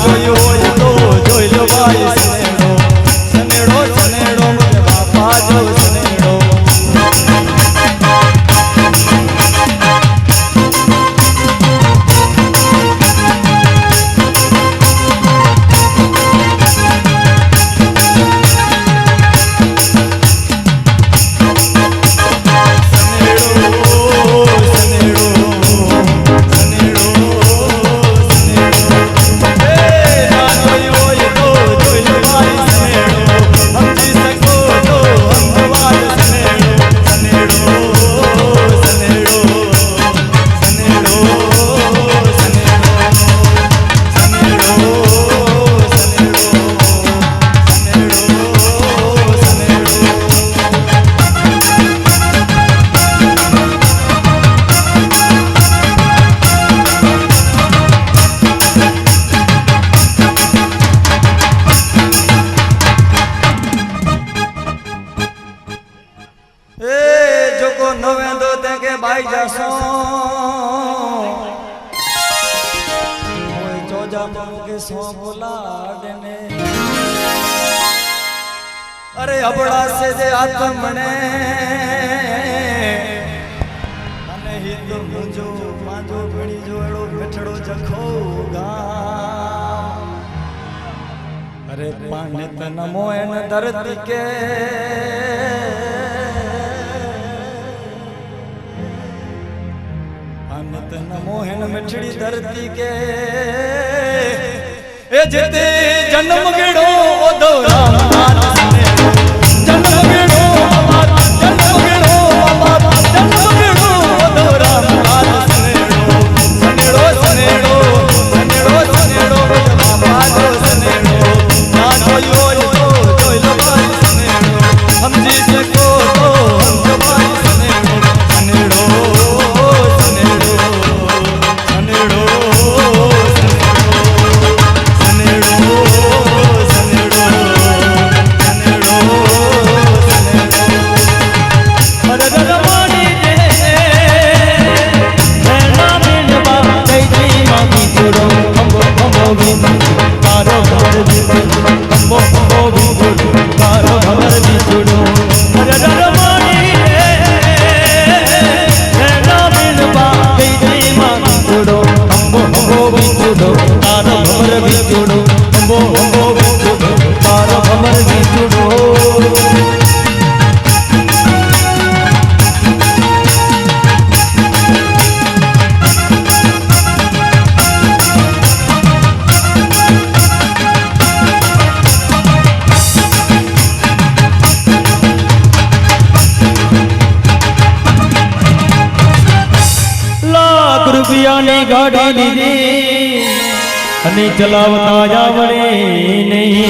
જોયું હોય તો જોઈ લો ભાઈ સનેડો સનેડો સનેડો બાપા જો સનેડો भाई जासो चौजा के सो बोला देने अरे अबड़ा से जे आत्मने अने ही तो मुझो मांजो घणी जो एड़ो मिठड़ो जखो गाम अरे पाने तन मोहन धरती के मोहन मिठड़ी धरती के ए जिते जन्म गिड़ो ओदो राम नाम सनेड़ो जन्म गिड़ो बाबा जन्म गिड़ो बाबा जन्म गिड़ो ओदो राम नाम सनेड़ो सनेड़ो सनेड़ो सनेड़ो सनेड़ो बाबा जो सनेड़ो ना जोयो तो जोई लो भाई सनेड़ो हम जी सको तो हम जो भाई सनेड़ो सनेड़ो गाड़ी लीधी अने चलावता आवड़े नहीं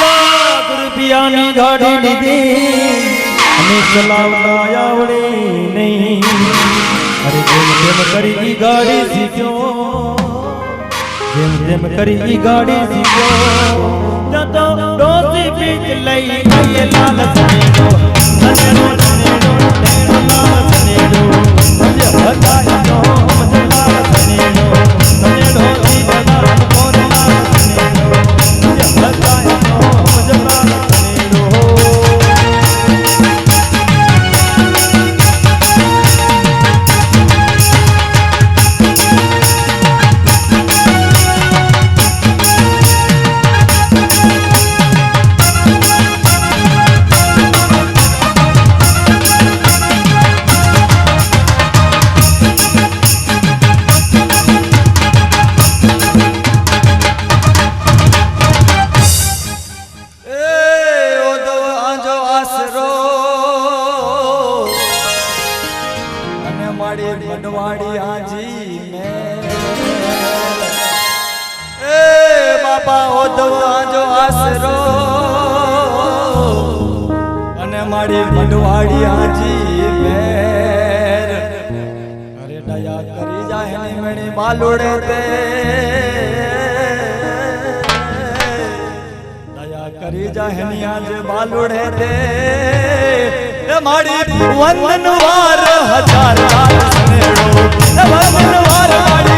लाख रुपया नी गाड़ी लीधी अने चलावता आवड़े नहीं अरे जेम जेम करी ई गाड़ी सीखो जेम जेम करी ई गाड़ी सीखो जतो रोजी बीच लई ये लाल सनेड़ो सनेड़ो सनेड़ो सनेड़ो लाल सनेड़ो मुझे हटाई दो बनवाड़ी आजी में ए बाबा ओ दवा जो आसरो अने माड़ी बनवाड़ी आजी में अरे दया करी जाए नी मणी बालुड़े ते दया करी जाए नी आज बालुड़े ते माड़ी वंदनवार हजार सनेड़ो वंदनवार माड़ी